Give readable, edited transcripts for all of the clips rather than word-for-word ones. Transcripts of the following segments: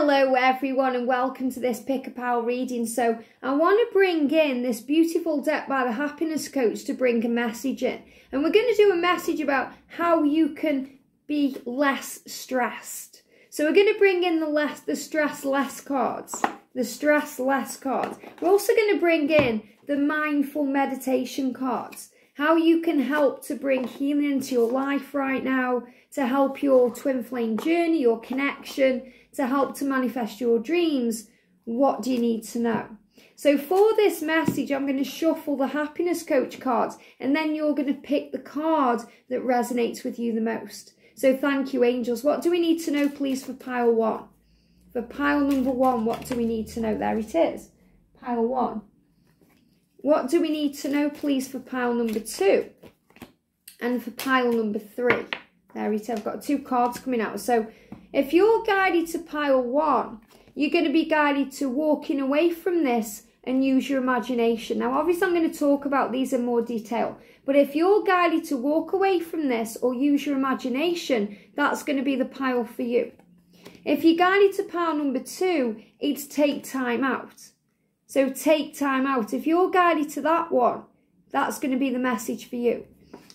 Hello everyone and welcome to this Pick a Pile reading. So I want to bring in this beautiful deck by the Happiness Coach to bring a message in. And we're going to do a message about how you can be less stressed. So we're going to bring in the stress less cards. The stress less cards. We're also going to bring in the mindful meditation cards. How you can help to bring healing into your life right now, to help your twin flame journey, your connection, to help to manifest your dreams. What do you need to know? So for this message, I'm going to shuffle the Happiness Coach cards, and then you're going to pick the card that resonates with you the most. So thank you, angels. What do we need to know, please, for pile one? For pile number one, what do we need to know? There it is. Pile one. What do we need to know, please, for pile number two? And for pile number three. There it is. I've got two cards coming out. So if you're guided to pile one, you're going to be guided to walking away from this and use your imagination. Now, obviously, I'm going to talk about these in more detail. But if you're guided to walk away from this or use your imagination, that's going to be the pile for you. If you're guided to pile number two, it's take time out. So take time out. If you're guided to that one, that's going to be the message for you.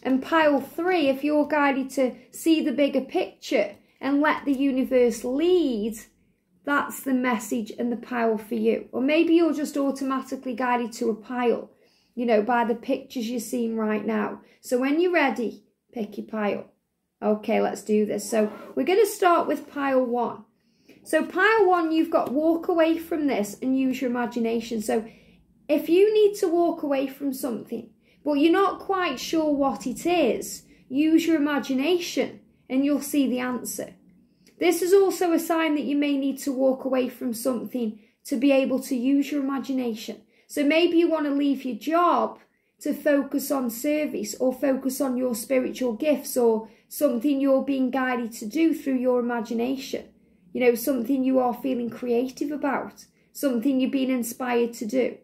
And pile three, if you're guided to see the bigger picture and let the universe lead, that's the message and the pile for you. Or maybe you're just automatically guided to a pile, you know, by the pictures you're seeing right now. So when you're ready, pick your pile. Okay, let's do this. So we're going to start with pile one. So pile one, you've got walk away from this and use your imagination. So if you need to walk away from something, but you're not quite sure what it is, use your imagination and you'll see the answer. This is also a sign that you may need to walk away from something to be able to use your imagination. So maybe you want to leave your job to focus on service or focus on your spiritual gifts or something you're being guided to do through your imagination. You know, something you are feeling creative about, something you're being inspired to do.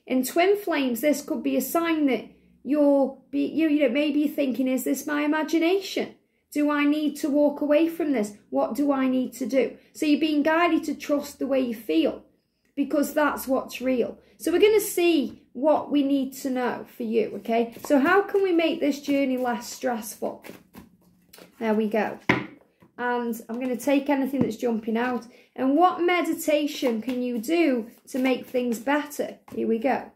In twin flames, this could be a sign that maybe you're thinking, is this my imagination? Do I need to walk away from this? What do I need to do? So you're being guided to trust the way you feel because that's what's real. So we're going to see what we need to know for you, okay? So how can we make this journey less stressful? There we go. And I'm going to take anything that's jumping out. And what meditation can you do to make things better? Here we go.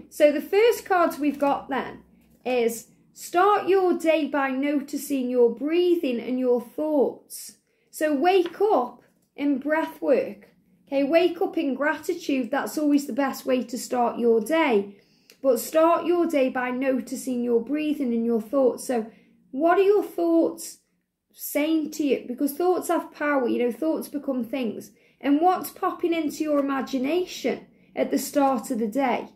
So the first cards we've got then is start your day by noticing your breathing and your thoughts. So wake up in breath work. Okay, wake up in gratitude. That's always the best way to start your day. But start your day by noticing your breathing and your thoughts. So what are your thoughts saying to you? Because thoughts have power, you know, thoughts become things. And what's popping into your imagination at the start of the day?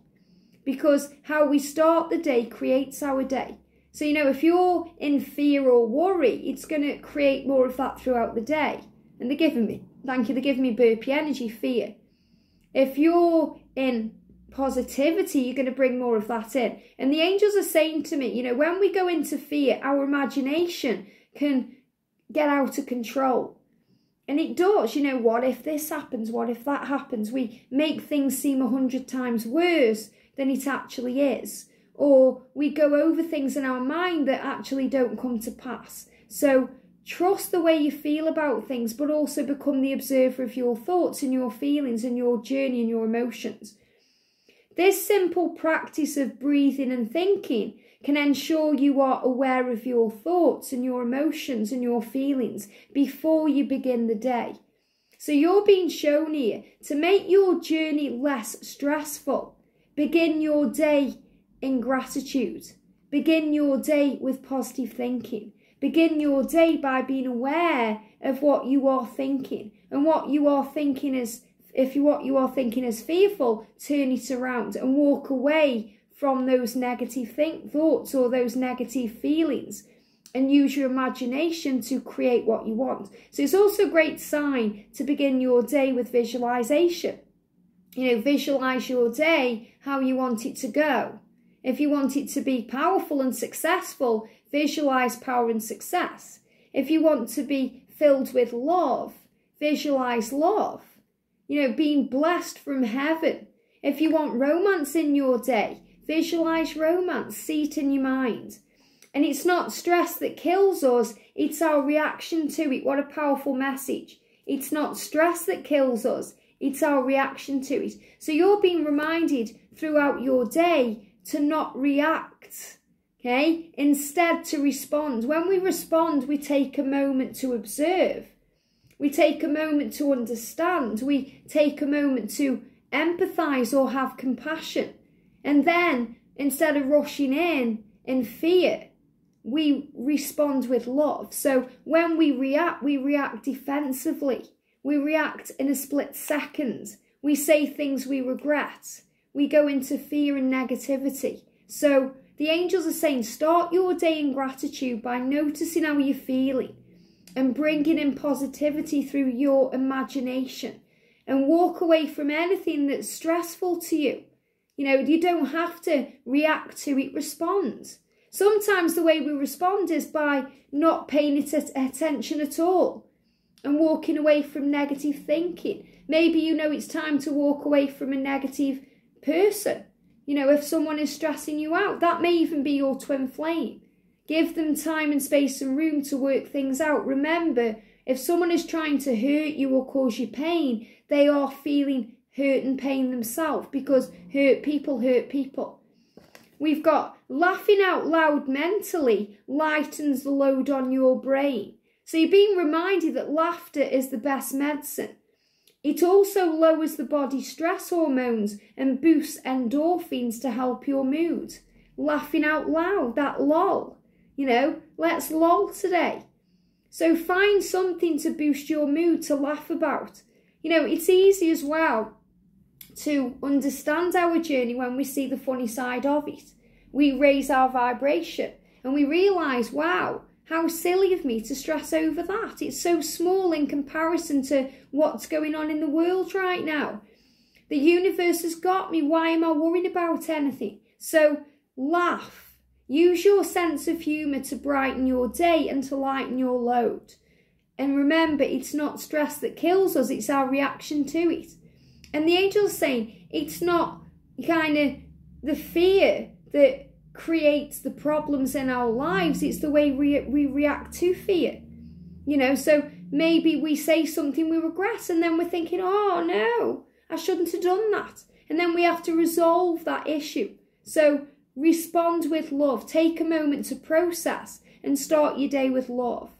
Because how we start the day creates our day. So, you know, if you're in fear or worry, it's going to create more of that throughout the day. And they're giving me burpee energy, fear. If you're in positivity, you're going to bring more of that in. And the angels are saying to me, you know, when we go into fear, our imagination can get out of control. And it does, you know, what if this happens? What if that happens? We make things seem 100 times worse than it actually is. Or we go over things in our mind that actually don't come to pass. So trust the way you feel about things, but also become the observer of your thoughts and your feelings and your journey and your emotions. This simple practice of breathing and thinking can ensure you are aware of your thoughts and your emotions and your feelings before you begin the day. So you're being shown here to make your journey less stressful. Begin your day in gratitude. Begin your day with positive thinking. Begin your day by being aware of what you are thinking. And what you are thinking is, what you are thinking is fearful, turn it around and walk away from those negative thoughts or those negative feelings and use your imagination to create what you want. So it's also a great sign to begin your day with visualization. You know, visualize your day how you want it to go. If you want it to be powerful and successful, visualize power and success. If you want to be filled with love, visualize love. You know, being blessed from heaven. If you want romance in your day, visualize romance, see it in your mind. And it's not stress that kills us, it's our reaction to it. What a powerful message. It's not stress that kills us, it's our reaction to it. So you're being reminded throughout your day to not react, okay? Instead to respond. When we respond, we take a moment to observe. We take a moment to understand. We take a moment to empathize or have compassion. And then, instead of rushing in fear, we respond with love. So when we react defensively. We react in a split second. We say things we regret. We go into fear and negativity. So the angels are saying, start your day in gratitude by noticing how you're feeling and bringing in positivity through your imagination, and walk away from anything that's stressful to you. You know, you don't have to react to it, respond. Sometimes the way we respond is by not paying it attention at all and walking away from negative thinking. Maybe you know it's time to walk away from a negative person. You know, if someone is stressing you out, that may even be your twin flame. Give them time and space and room to work things out. Remember, if someone is trying to hurt you or cause you pain, they are feeling hurt and pain themselves, because hurt people hurt people. We've got laughing out loud mentally lightens the load on your brain. So you're being reminded that laughter is the best medicine. It also lowers the body's stress hormones and boosts endorphins to help your mood. Laughing out loud, that lol. You know, let's lol today. So find something to boost your mood to laugh about. You know, it's easy as well to understand our journey when we see the funny side of it. We raise our vibration and we realise, wow, how silly of me to stress over that. It's so small in comparison to what's going on in the world right now. The universe has got me. Why am I worrying about anything? So laugh. Use your sense of humour to brighten your day and to lighten your load. And remember, it's not stress that kills us, it's our reaction to it. And the angels are saying it's not kind of the fear that creates the problems in our lives, it's the way we react to fear. You know, so maybe we say something we regret and then we're thinking, oh no, I shouldn't have done that. And then we have to resolve that issue. So respond with love. Take a moment to process and start your day with love.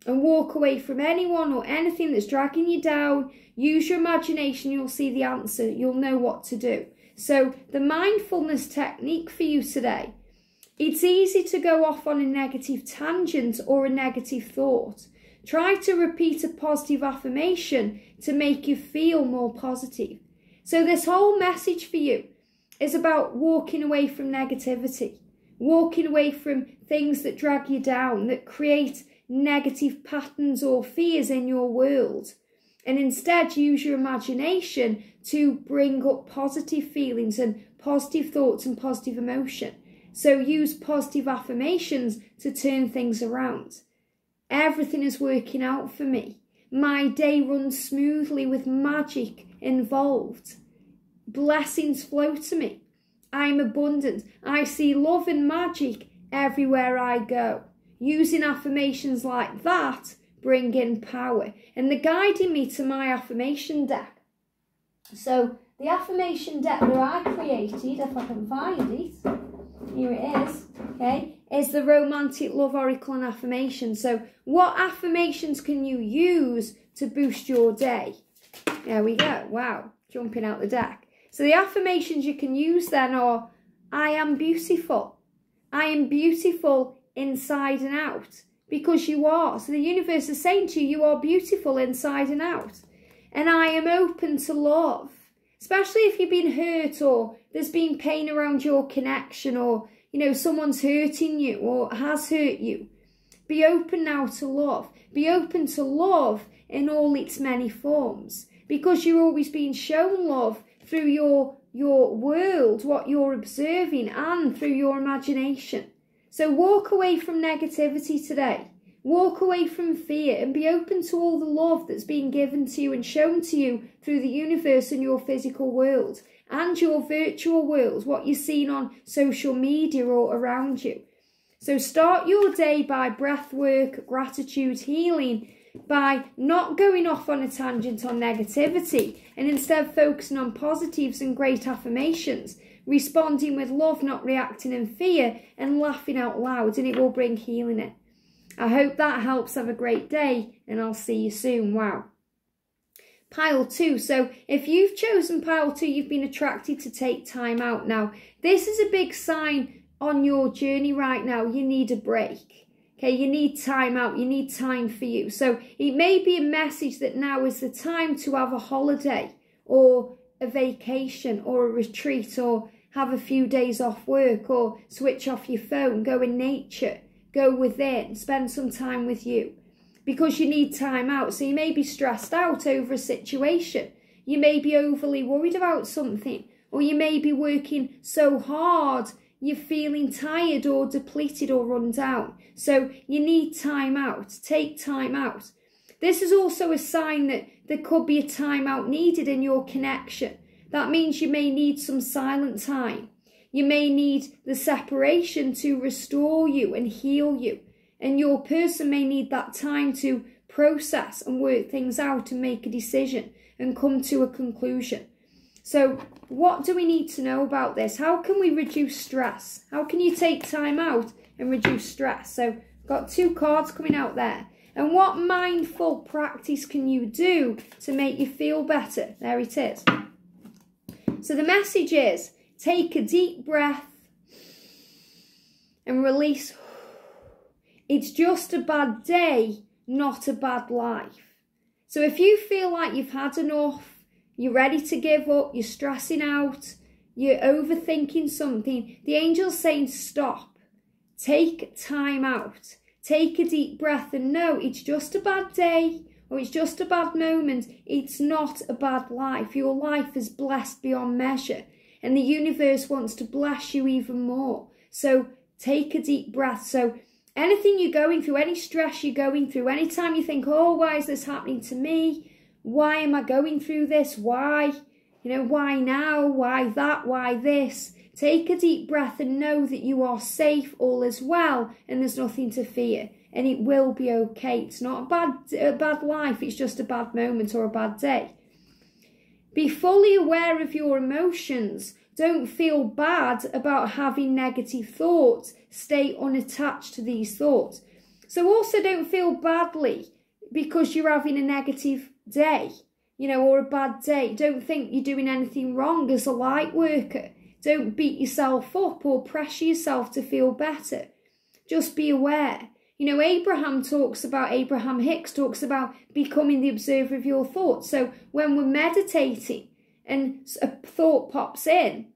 And walk away from anyone or anything that's dragging you down. Use your imagination, you'll see the answer. You'll know what to do. So the mindfulness technique for you today. It's easy to go off on a negative tangent or a negative thought. Try to repeat a positive affirmation to make you feel more positive. So this whole message for you is about walking away from negativity, walking away from things that drag you down, that create negative patterns or fears in your world. And instead use your imagination to bring up positive feelings and positive thoughts and positive emotion. So use positive affirmations to turn things around. Everything is working out for me. My day runs smoothly with magic involved. Blessings flow to me. I'm abundant. I see love and magic everywhere I go. Using affirmations like that bring in power. And they're guiding me to my affirmation deck. So the affirmation deck that I created, if I can find it, here it is, okay, is the Romantic Love Oracle and Affirmation. So what affirmations can you use to boost your day? There we go. Wow, jumping out the deck. So the affirmations you can use then are, I am beautiful. I am beautiful inside and out, because you are. So the universe is saying to you, you are beautiful inside and out. And I am open to love, especially if you've been hurt or there's been pain around your connection, or, you know, someone's hurting you or has hurt you. Be open now to love. Be open to love in all its many forms, because you're always being shown love through your world, what you're observing, and through your imagination. So walk away from negativity today. Walk away from fear and be open to all the love that's being given to you and shown to you through the universe and your physical world and your virtual world, what you're seeing on social media or around you. So start your day by breath work, gratitude, healing, by not going off on a tangent on negativity and instead focusing on positives and great affirmations, responding with love, not reacting in fear, and laughing out loud, and it will bring healing in. I hope that helps. Have a great day, and I'll see you soon. Wow. Pile 2. So if you've chosen pile 2, you've been attracted to take time out. Now, this is a big sign on your journey right now. You need a break. Okay, you need time out. You need time for you. So it may be a message that now is the time to have a holiday or a vacation or a retreat or have a few days off work or switch off your phone, go in nature, go within, spend some time with you because you need time out. So you may be stressed out over a situation. You may be overly worried about something, or you may be working so hard you're feeling tired or depleted or run down. So you need time out. Take time out. This is also a sign that there could be a time out needed in your connection. That means you may need some silent time. You may need the separation to restore you and heal you. And your person may need that time to process and work things out and make a decision and come to a conclusion. So what do we need to know about this? How can we reduce stress? How can you take time out and reduce stress? So I've got 2 cards coming out there. And what mindful practice can you do to make you feel better? There it is. So the message is, take a deep breath and release. It's just a bad day, not a bad life. So if you feel like you've had enough, you're ready to give up, you're stressing out, you're overthinking something, the angel's saying stop. Take time out. Take a deep breath and know it's just a bad day or it's just a bad moment. It's not a bad life. Your life is blessed beyond measure and the universe wants to bless you even more. So take a deep breath. So anything you're going through, any stress you're going through, anytime you think, oh, why is this happening to me? Why am I going through this? Why? Why now? Why that? Why this? Take a deep breath and know that you are safe, all is well, and there's nothing to fear. And it will be okay. It's not a bad life. It's just a bad moment or a bad day. Be fully aware of your emotions. Don't feel bad about having negative thoughts. Stay unattached to these thoughts. So also don't feel badly because you're having a negative day, or a bad day. Don't think you're doing anything wrong as a light worker. Don't beat yourself up or pressure yourself to feel better. Just be aware. Abraham Hicks talks about becoming the observer of your thoughts. So when we're meditating and a thought pops in,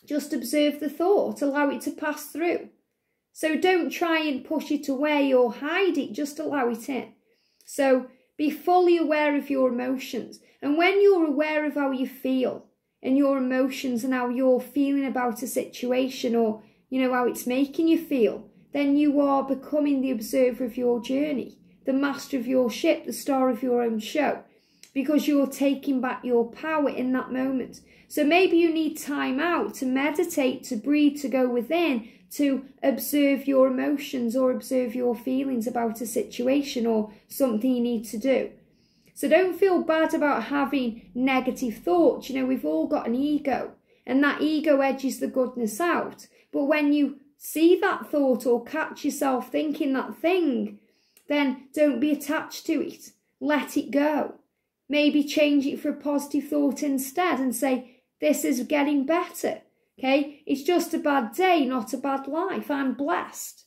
just observe the thought, allow it to pass through. So don't try and push it away or hide it, just allow it in. So be fully aware of your emotions. And when you're aware of how you feel and your emotions and how you're feeling about a situation or, how it's making you feel, then you are becoming the observer of your journey, the master of your ship, the star of your own show, because you're taking back your power in that moment. So maybe you need time out to meditate, to breathe, to go within, to observe your emotions or observe your feelings about a situation or something you need to do. So don't feel bad about having negative thoughts. We've all got an ego and that ego edges the goodness out. But when you see that thought or catch yourself thinking that thing, then don't be attached to it. Let it go. Maybe change it for a positive thought instead and say, this is getting better. Okay, it's just a bad day, not a bad life. I'm blessed.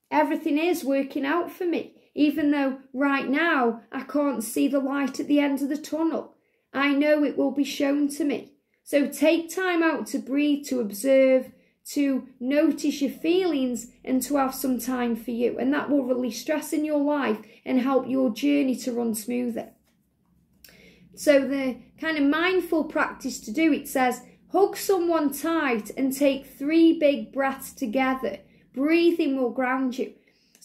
Everything is working out for me, even though right now I can't see the light at the end of the tunnel. I know it will be shown to me. So take time out to breathe, to observe, to notice your feelings and to have some time for you. And that will release stress in your life and help your journey to run smoother. So the kind of mindful practice to do, it says, hug someone tight and take 3 big breaths together. Breathing will ground you.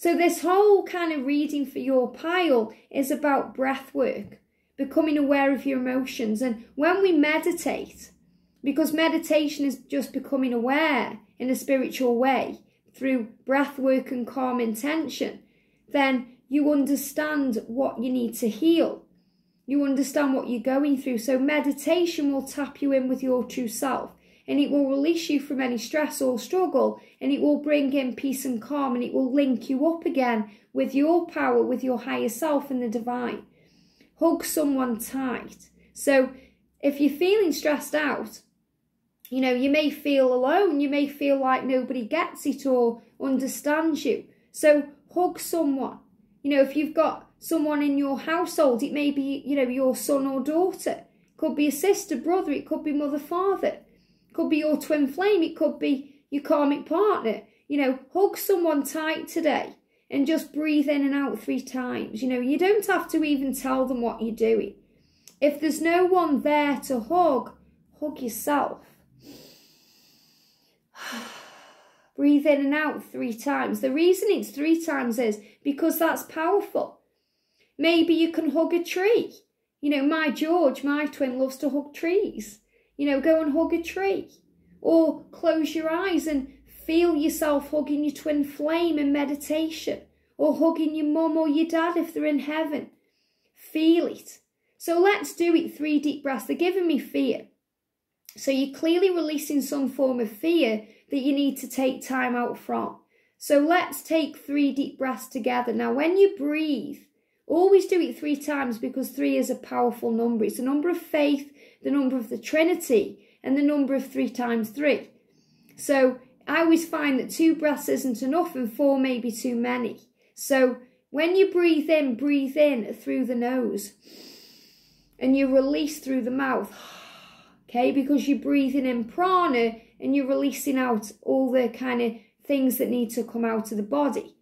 So this whole kind of reading for your pile is about breath work, becoming aware of your emotions. And when we meditate, because meditation is just becoming aware in a spiritual way through breath work and calm intention, then you understand what you need to heal. You understand what you're going through. So meditation will tap you in with your true self, and it will release you from any stress or struggle, and it will bring in peace and calm, and it will link you up again with your power, with your higher self and the divine. Hug someone tight. So if you're feeling stressed out, you know, you may feel alone, you may feel like nobody gets it or understands you. So hug someone. You know, if you've got someone in your household, it may be, you know, your son or daughter. It could be a sister, brother, it could be mother, father. It could be your twin flame, it could be your karmic partner. You know, hug someone tight today and just breathe in and out 3 times. You know, you don't have to even tell them what you're doing. If there's no one there to hug, hug yourself. Breathe in and out 3 times. The reason it's 3 times is because that's powerful. Maybe you can hug a tree. You know, my George, my twin, loves to hug trees. You know, go and hug a tree. Or close your eyes and feel yourself hugging your twin flame in meditation. Or hugging your mum or your dad if they're in heaven. Feel it. So let's do it. 3 deep breaths. They're giving me fear. So you're clearly releasing some form of fear that you need to take time out from. So let's take 3 deep breaths together. Now, when you breathe, always do it 3 times because 3 is a powerful number. It's the number of faith, the number of the Trinity, and the number of 3 times 3. So I always find that 2 breaths isn't enough and 4 may be too many. So when you breathe in through the nose and you release through the mouth. Okay, because you're breathing in prana and you're releasing out all the kind of things that need to come out of the body.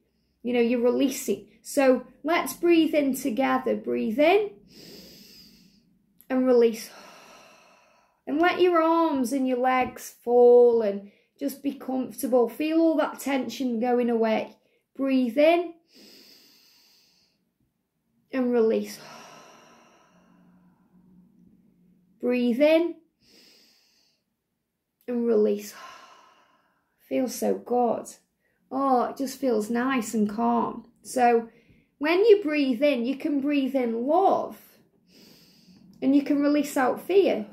You know, you're releasing. So let's breathe in together. Breathe in and release. And let your arms and your legs fall and just be comfortable. Feel all that tension going away. Breathe in and release. Breathe in and release. Feels so good. Oh, it just feels nice and calm. So when you breathe in, you can breathe in love and you can release out fear.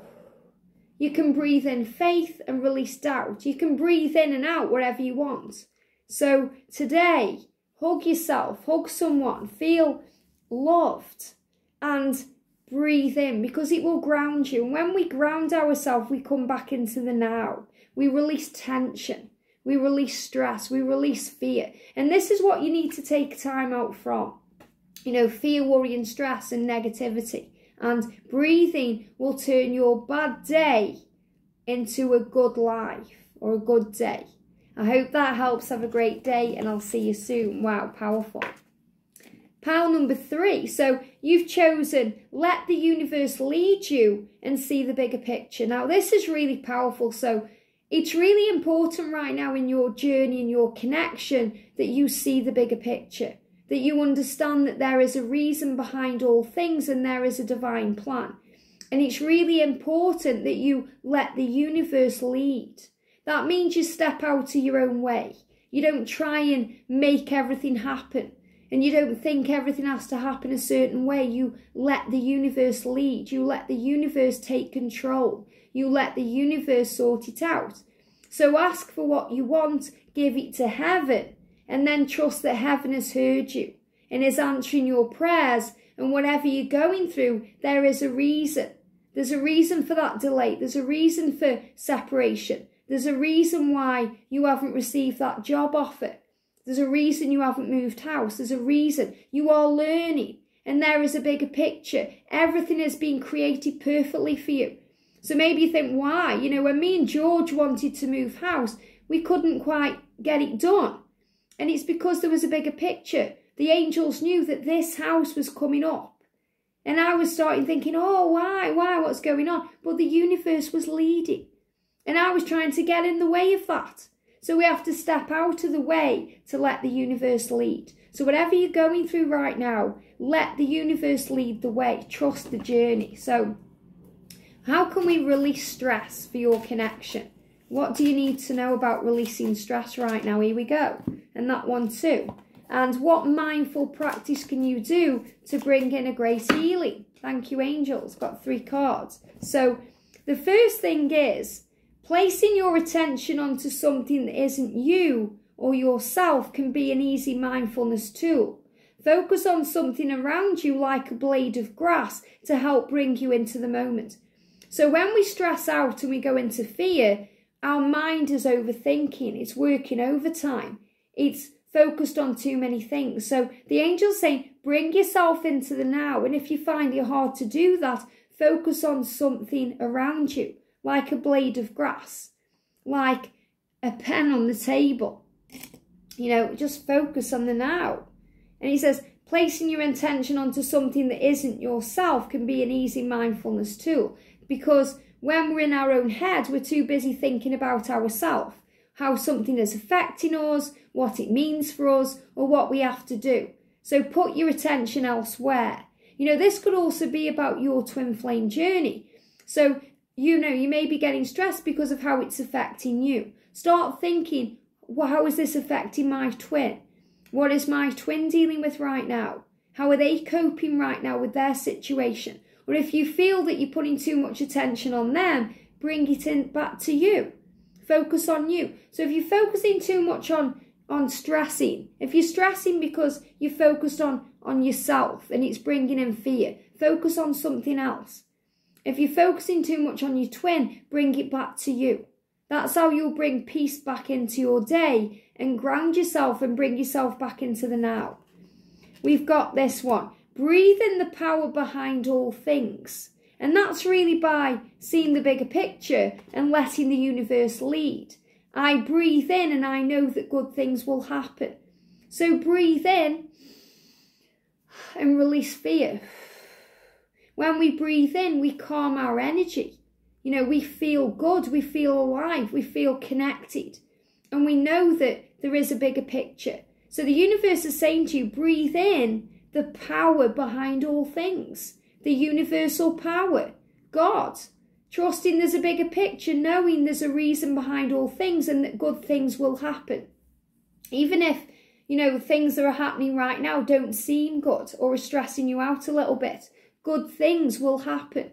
You can breathe in faith and release doubt. You can breathe in and out wherever you want. So today, hug yourself, hug someone, feel loved and breathe in because it will ground you. And when we ground ourselves, we come back into the now. We release tension. We release stress. We release fear. And this is what you need to take time out from. You know, fear, worry and stress and negativity. And breathing will turn your bad day into a good life or a good day. I hope that helps. Have a great day and I'll see you soon. Wow, powerful. Pile number 3. So you've chosen let the universe lead you and see the bigger picture. Now this is really powerful. So it's really important right now in your journey and your connection that you see the bigger picture. That you understand that there is a reason behind all things and there is a divine plan. And it's really important that you let the universe lead. That means you step out of your own way. You don't try and make everything happen. And you don't think everything has to happen a certain way. You let the universe lead. You let the universe take control. You let the universe sort it out. So ask for what you want, give it to heaven, and then trust that heaven has heard you and is answering your prayers. And whatever you're going through, there is a reason. There's a reason for that delay. There's a reason for separation. There's a reason why you haven't received that job offer. There's a reason you haven't moved house. There's a reason. You are learning. And there is a bigger picture. Everything has been created perfectly for you. So maybe you think, why? You know, when me and George wanted to move house, we couldn't quite get it done. And it's because there was a bigger picture. The angels knew that this house was coming up. And I was starting thinking, oh, why, what's going on? But the universe was leading. And I was trying to get in the way of that. So we have to step out of the way to let the universe lead. So whatever you're going through right now, let the universe lead the way. Trust the journey. So how can we release stress for your connection? What do you need to know about releasing stress right now? Here we go. And that one too. And what mindful practice can you do to bring in a great healing? Thank you, angels. Got 3 cards. So the first thing is placing your attention onto something that isn't you or yourself can be an easy mindfulness tool. Focus on something around you like a blade of grass to help bring you into the moment. So when we stress out and we go into fear, our mind is overthinking. It's working overtime. It's focused on too many things. So the angel's saying, bring yourself into the now. And if you find it hard to do that, focus on something around you, like a blade of grass, like a pen on the table. You know, just focus on the now. And he says, placing your intention onto something that isn't yourself can be an easy mindfulness tool. Because when we're in our own head, we're too busy thinking about ourselves, how something is affecting us, what it means for us, or what we have to do. So put your attention elsewhere. You know, this could also be about your twin flame journey. So, you know, you may be getting stressed because of how it's affecting you. Start thinking, well, how is this affecting my twin? What is my twin dealing with right now? How are they coping right now with their situation? Or if you feel that you're putting too much attention on them, bring it in back to you. Focus on you. So if you're focusing too much on stressing, if you're stressing because you're focused on yourself and it's bringing in fear, focus on something else. If you're focusing too much on your twin, bring it back to you. That's how you'll bring peace back into your day and ground yourself and bring yourself back into the now. We've got this one. Breathe in the power behind all things. And that's really by seeing the bigger picture and letting the universe lead. I breathe in and I know that good things will happen. So breathe in and release fear. When we breathe in, we calm our energy. You know, we feel good, we feel alive, we feel connected. And we know that there is a bigger picture. So the universe is saying to you, breathe in the power behind all things. The universal power, God. Trusting there's a bigger picture, knowing there's a reason behind all things and that good things will happen. Even if, you know, things that are happening right now don't seem good or are stressing you out a little bit, good things will happen.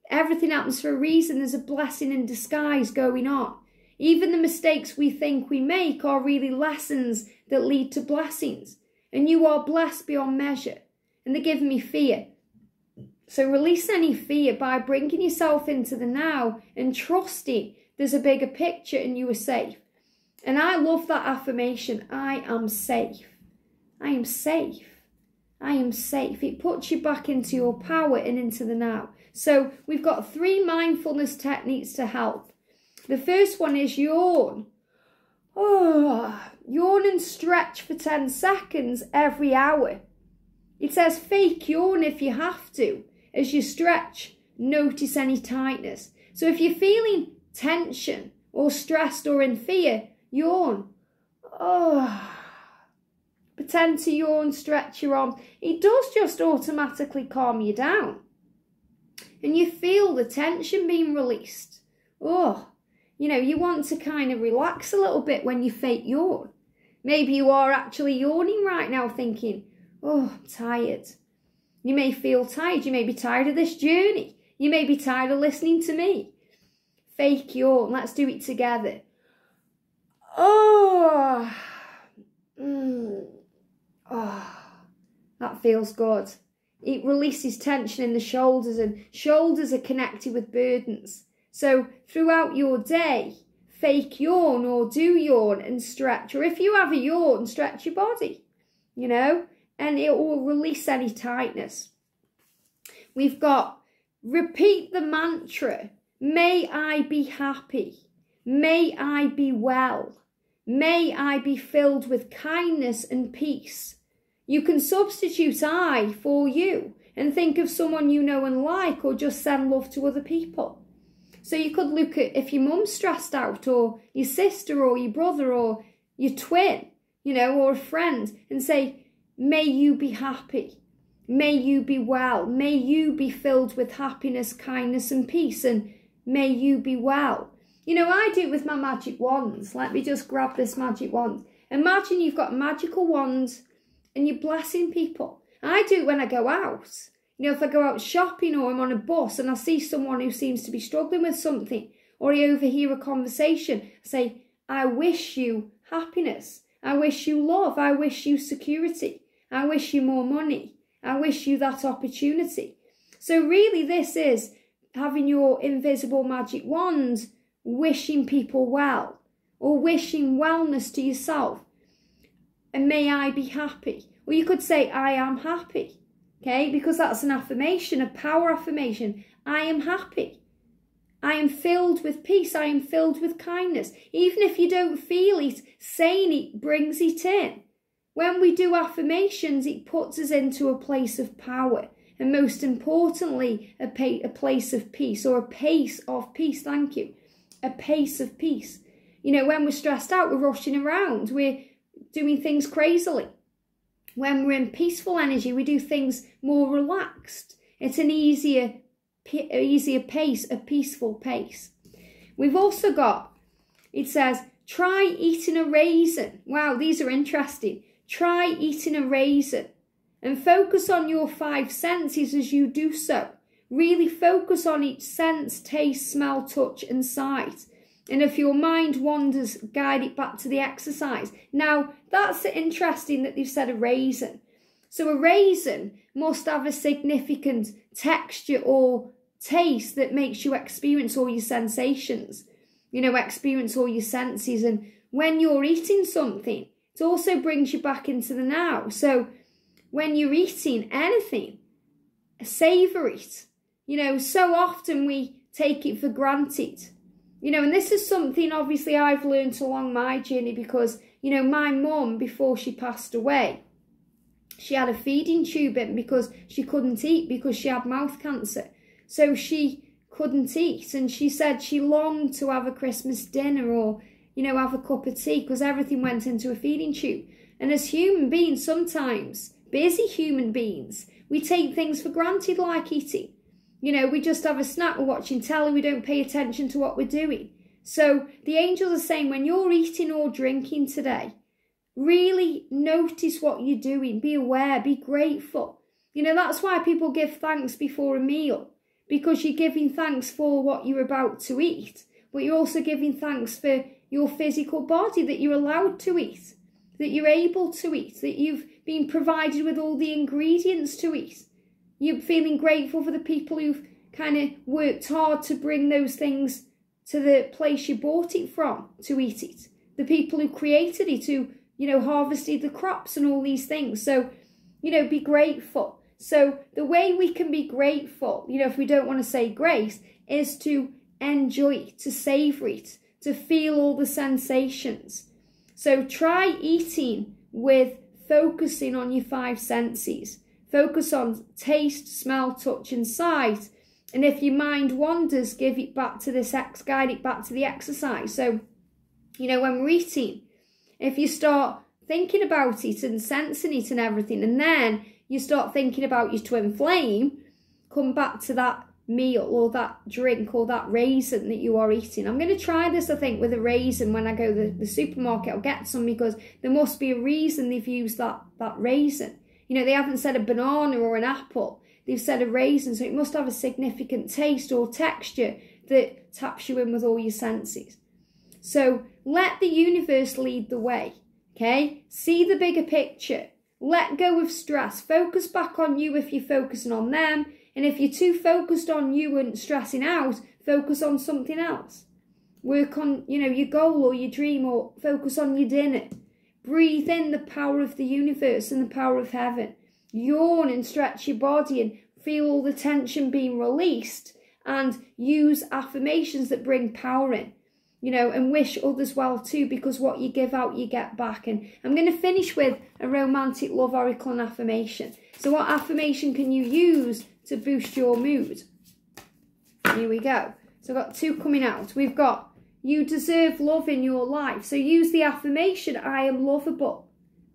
Everything happens for a reason. There's a blessing in disguise going on. Even the mistakes we think we make are really lessons that lead to blessings. And you are blessed beyond measure. And they're giving me fear. So release any fear by bringing yourself into the now and trusting there's a bigger picture and you are safe. And I love that affirmation. I am safe. I am safe. I am safe. It puts you back into your power and into the now. So we've got 3 mindfulness techniques to help. The first one is yawn. Yawn and stretch for 10 seconds every hour. It says fake yawn if you have to. As you stretch, notice any tightness. So if you're feeling tension or stressed or in fear, yawn. Pretend to yawn, stretch your arms. It does just automatically calm you down. And you feel the tension being released. You know, you want to kind of relax a little bit when you fake yawn. Maybe you are actually yawning right now thinking, I'm tired. You may feel tired. You may be tired of this journey. You may be tired of listening to me. Fake yawn. Let's do it together. That feels good. It releases tension in the shoulders, and shoulders are connected with burdens. So throughout your day, fake yawn or do yawn and stretch. Or if you have a yawn, stretch your body, you know, and it will release any tightness. We've got repeat the mantra. May I be happy. May I be well. May I be filled with kindness and peace. You can substitute I for you and think of someone you know and like, or just send love to other people. So you could look at if your mum's stressed out, or your sister, or your brother, or your twin, you know, or a friend, and say, may you be happy. May you be well. May you be filled with happiness, kindness and peace, and may you be well. You know, I do it with my magic wands. Let me just grab this magic wand. Imagine you've got a magical wand and you're blessing people. I do it when I go out. You know, if I go out shopping or I'm on a bus and I see someone who seems to be struggling with something, or I overhear a conversation, I say, I wish you happiness. I wish you love. I wish you security. I wish you more money. I wish you that opportunity. So really this is having your invisible magic wand, wishing people well, or wishing wellness to yourself. And may I be happy. Or you could say, I am happy. Okay, because that's an affirmation, a power affirmation. I am happy. I am filled with peace. I am filled with kindness. Even if you don't feel it, saying it brings it in. When we do affirmations, it puts us into a place of power. And most importantly, a place of peace, or a pace of peace. Thank you. A pace of peace. You know, when we're stressed out, we're rushing around. We're doing things crazily. When we're in peaceful energy, we do things more relaxed. It's an easier pace, a peaceful pace. We've also got, it says, try eating a raisin. Wow, these are interesting. Try eating a raisin and focus on your 5 senses as you do so. Really focus on each sense, taste, smell, touch and sight. And if your mind wanders, guide it back to the exercise. Now, that's interesting that they've said a raisin. So a raisin must have a significant texture or taste that makes you experience all your sensations. You know, experience all your senses. And when you're eating something, it also brings you back into the now. So when you're eating anything, savour it. You know, so often we take it for granted. You know, and this is something obviously I've learned along my journey because, you know, my mum, before she passed away, she had a feeding tube in because she couldn't eat because she had mouth cancer. So she couldn't eat, and she said she longed to have a Christmas dinner or, you know, have a cup of tea because everything went into a feeding tube. And as human beings, sometimes, busy human beings, we take things for granted like eating. You know, we just have a snack, we're watching telly, we don't pay attention to what we're doing. So the angels are saying when you're eating or drinking today, really notice what you're doing, be aware, be grateful. You know, that's why people give thanks before a meal, because you're giving thanks for what you're about to eat, but you're also giving thanks for your physical body, that you're allowed to eat, that you're able to eat, that you've been provided with all the ingredients to eat. You're feeling grateful for the people who've kind of worked hard to bring those things to the place you bought it from to eat it. The people who created it, who, you know, harvested the crops and all these things. So, you know, be grateful. So the way we can be grateful, you know, if we don't want to say grace, is to enjoy it, to savour it, to feel all the sensations. So try eating with focusing on your 5 senses. Focus on taste, smell, touch and sight. And if your mind wanders, give it back to this guide it back to the exercise. So, you know, when we're eating, if you start thinking about it and sensing it and everything, and then you start thinking about your twin flame, come back to that meal or that drink or that raisin that you are eating. I'm going to try this, I think, with a raisin when I go to the supermarket. I'll get some because there must be a reason they've used that raisin. You know, they haven't said a banana or an apple. They've said a raisin, so it must have a significant taste or texture that taps you in with all your senses. So let the universe lead the way, okay? See the bigger picture. Let go of stress. Focus back on you if you're focusing on them. And if you're too focused on you and stressing out, focus on something else. Work on, you know, your goal or your dream, or focus on your dinner. Breathe in the power of the universe and the power of heaven. Yawn and stretch your body and feel all the tension being released, and use affirmations that bring power in, you know, and wish others well too, because what you give out, you get back. And I'm going to finish with a romantic love oracle and affirmation. So what affirmation can you use to boost your mood? Here we go. So I've got 2 coming out. We've got you deserve love in your life. So use the affirmation, I am lovable.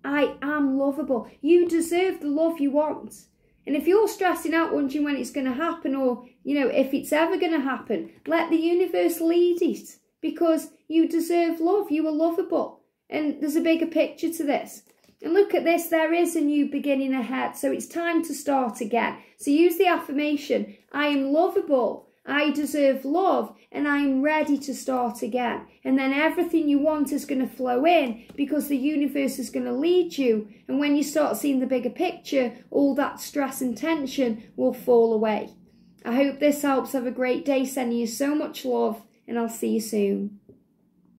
I am lovable. You deserve the love you want. And if you're stressing out wondering when it's going to happen, or, you know, if it's ever going to happen, let the universe lead it, because you deserve love. You are lovable. And there's a bigger picture to this. And look at this, there is a new beginning ahead. So it's time to start again. So use the affirmation, I am lovable. I deserve love, and I'm ready to start again. And then everything you want is going to flow in, because the universe is going to lead you. And when you start seeing the bigger picture, all that stress and tension will fall away. I hope this helps. Have a great day. Sending you so much love, and I'll see you soon.